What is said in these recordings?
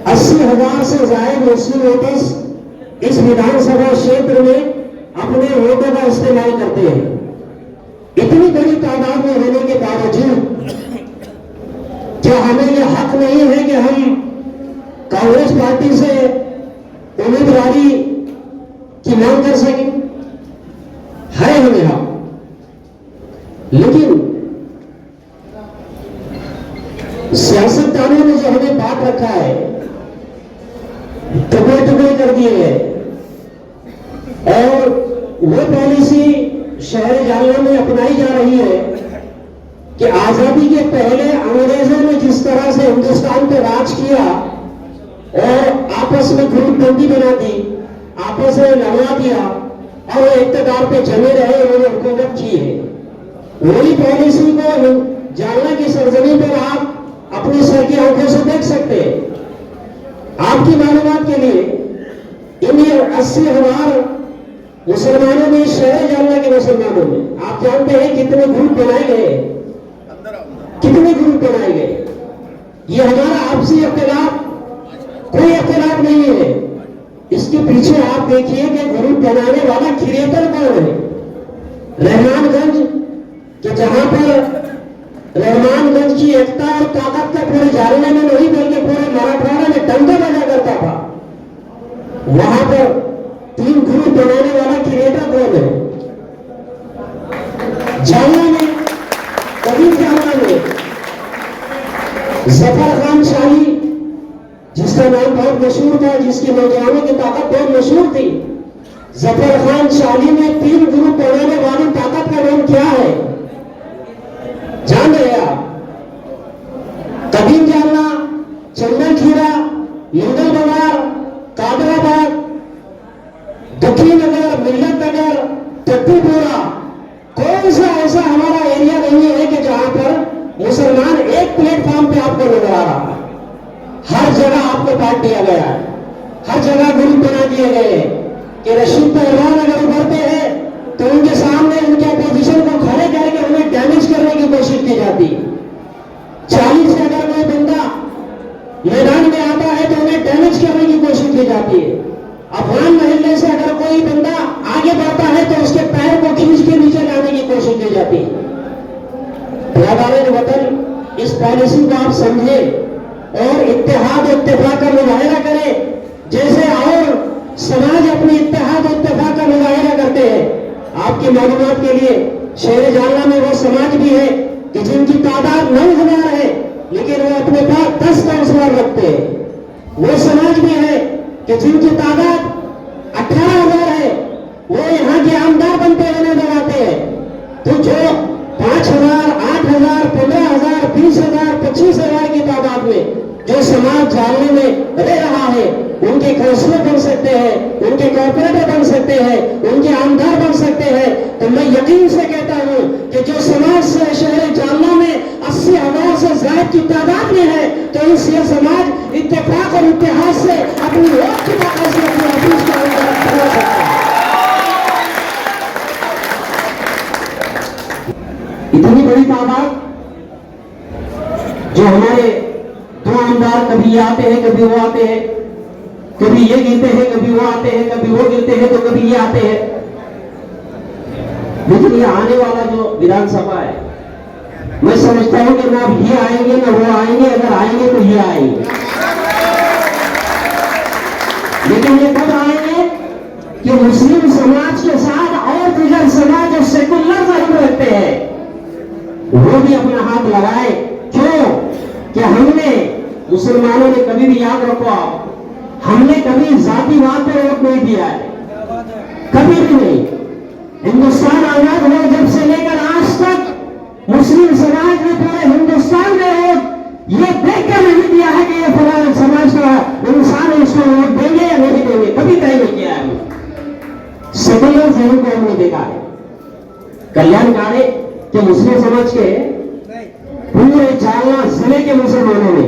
80,000 से ज्यादा मुस्लिम वोटर्स इस विधानसभा क्षेत्र में अपने वोटों का इस्तेमाल करते हैं। इतनी बड़ी तादाद में होने के बावजूद क्या हमें यह हक नहीं है कि हम कांग्रेस पार्टी से उम्मीदवारी की मांग कर सकें? है हमें हक, लेकिन सियासतदानों ने जो हमें बांट रखा है, टुकड़े टुकड़े कर दिए हैं, और वो पॉलिसी शहर जालना में अपनाई जा रही है कि आजादी के पहले अंग्रेजों ने जिस तरह से हिंदुस्तान पे राज किया और आपस में ग्रुपबंदी बना दी, आपस में लड़वा दिया और वो इक़्तिदार पे जमे रहे, उन्होंने हुकूमत की है। वही पॉलिसी को जालना की सरजमी पर आप अपनी सर की आंखों से देख सकते हैं। आपकी मालूमात के लिए इन 80,000 मुसलमानों में, शहर जालना के मुसलमानों में आप जानते हैं कितने ग्रुप बनाए गए, कितने ग्रुप बनाए गए। ये हमारा आपसी इख्तिलाफ कोई इख्तिलाफ नहीं है। इसके पीछे आप देखिए कि ग्रुप बनाने वाला क्रिएटर कौन है। रहमानगंज कि जहां पर रहमानगंज की एकता और ताकत का पूरे जालने में नहीं बल्कि पूरे मराठवाड़ा में डंका बजा करता था, वहां पर 3 ग्रुप बनाने वाला क्रिएटर कौन है? जालना में, कभी जालना में जफर खान शाही, जिसका नाम बहुत मशहूर था, जिसकी नौजवानों की ताकत बहुत मशहूर थी, जफर खान शाही में 3 ग्रुप बनाने वाली ताकत का नाम क्या है? जान रहे आप? कदीम जालना, चंदन खीरा, मुगल बवार, कादराबाद, दुखी नगर, मिल्लत नगर, टट्टूपुरा, कौन सा ऐसा हमारा एरिया नहीं है कि जहां पर मुसलमान एक प्लेटफॉर्म पे आपको नजर आ रहा है। हर जगह आपको बांट दिया गया है, हर जगह ग्रुप बना दिए गए हैं कि रशीद पहलवान अगर उभरते हैं तो उनके सामने उनके अपोजिशन को खड़े करके उन्हें डैमेज करने की कोशिश की जाती है। 40 से अगर कोई बंदा मैदान में आता है तो उन्हें डैमेज करने की कोशिश की जाती है। अफगान महल्ले से अगर कोई बंदा आगे बढ़ता है तो उसके पैर को खींच के नीचे लाने की कोशिश की जाती है। प्यादारे वतन, इस पॉलिसी को आप समझे और इत्तेहाद इत्तेफाक का मुजाहिरा करें, जैसे और समाज अपने इत्तेहाद इत्तेफाक का मुजाहिरा करते हैं। आपकी मालूमात के लिए शहर जालना में वो समाज भी है कि जिनकी तादाद 9,000 है, लेकिन वो अपने पास 10 काउंसलर रखते हैं। वो समाज भी है कि जिनकी तादाद 18,000 है, वो यहाँ के आमदार बनते हुए नजर आते हैं। तो जो 5,000, 8,000, 15,000, 20,000, 25,000 की तादाद में जो समाज जालने में रह रहा है, उनके काउंसलर बन सकते हैं, उनके कॉर्पोरेटर बन सकते हैं, उनके आमदार बन सकते हैं। तो मैं यकीन से कहता हूं कि जो समाज से शहर जालना में 80,000 से ज्यादा की तादाद में है, तो इस ये समाज इत्तेफाक और इत्तेहाद से अपनी वोट की ताकत से अपनी ऑफिस का कर सकता है। इतनी बड़ी तादाद जो हमारे 2 आमदार कभी ये आते हैं, कभी वो आते हैं, कभी ये गिरते हैं, कभी वो आते हैं, कभी वो गिरते हैं, तो कभी ये आते हैं। लेकिन ये आने वाला जो विधानसभा है, मैं समझता हूं कि ना ये आएंगे ना वो आएंगे, अगर आएंगे तो ये आएंगे। लेकिन ये कब आएंगे कि मुस्लिम समाज के साथ और दीगर समाज जो सेकुलर जरूर रखते हैं वो भी अपना हाथ लगाए। क्यों? कि हमने, मुसलमानों ने कभी भी, याद रखो आप, हमने कभी जातिवाद पे वोट नहीं दिया है, कभी भी नहीं। हिंदुस्तान आजाद हुआ जब से लेकर आज तक मुस्लिम समाज ने पूरे हिंदुस्तान में वोट ये देखकर नहीं दिया है कि ये फलाना समाज का इंसान है, इसको वोट देंगे या नहीं देंगे, कभी तय नहीं किया है। सेकुलर जरूर को हमने देखा है। कल्याणकारी के मुस्लिम समाज के पूरे जालना जिले के मुसलमानों ने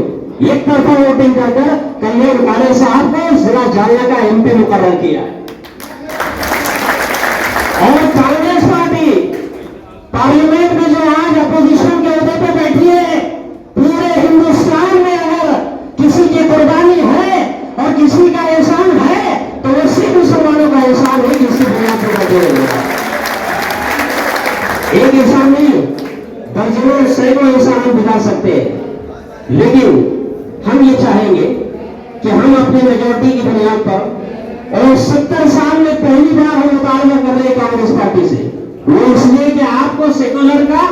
एक तरफा वोटिंग कर कल्याणकारी साहब को जिला जालना का MP मुकर्रर किया है। और कांग्रेस पार्टी पार्लियामेंट में जो आज अपोजिशन के ओहदे पे बैठी है, पूरे हिंदुस्तान में अगर किसी की लेकिन हम ये चाहेंगे कि हम अपनी मेजोरिटी की बुनियाद पर और 70 साल में पहली बार हम मुतालबा कर रहे हैं कांग्रेस पार्टी से, वो इसलिए कि आपको सेकुलर का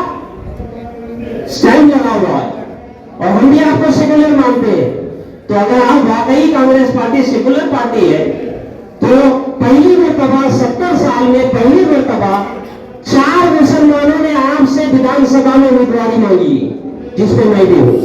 स्टाइल लगा हुआ है और हम भी आपको सेकुलर मानते हैं। तो अगर आप वाकई कांग्रेस पार्टी सेकुलर पार्टी है तो पहली मर्तबा 70 साल में पहली मर्तबा 4 मुसलमानों ने आपसे विधानसभा में उम्मीदवारी मांगी, जिसमें मैं भी हूं,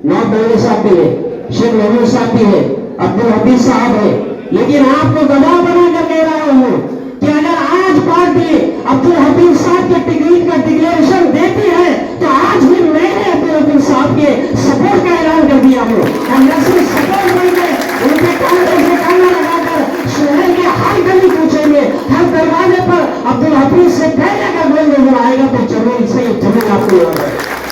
नवाब दानिश साहब भी है, शेख महमूद साहब भी है, अब्दुल हफीज साहब है। लेकिन आपको गवाह बनाकर कह रहा हूं कि अगर आज पार्टी अब्दुल हफीज साहब के टिकट का डिक्लेरेशन देती है तो आज भी मैंने अब्दुल हफीज साहब के सपोर्ट का ऐलान कर दिया हूं और न सिर्फ सपोर्ट करके उनके कांग्रेस में कांगा लगाकर शहर के हर गली कूचे में हर दरवाजे पर अब्दुल हफीज से पहले का कोई नजर आएगा तो जरूर से जरूर आपको याद है।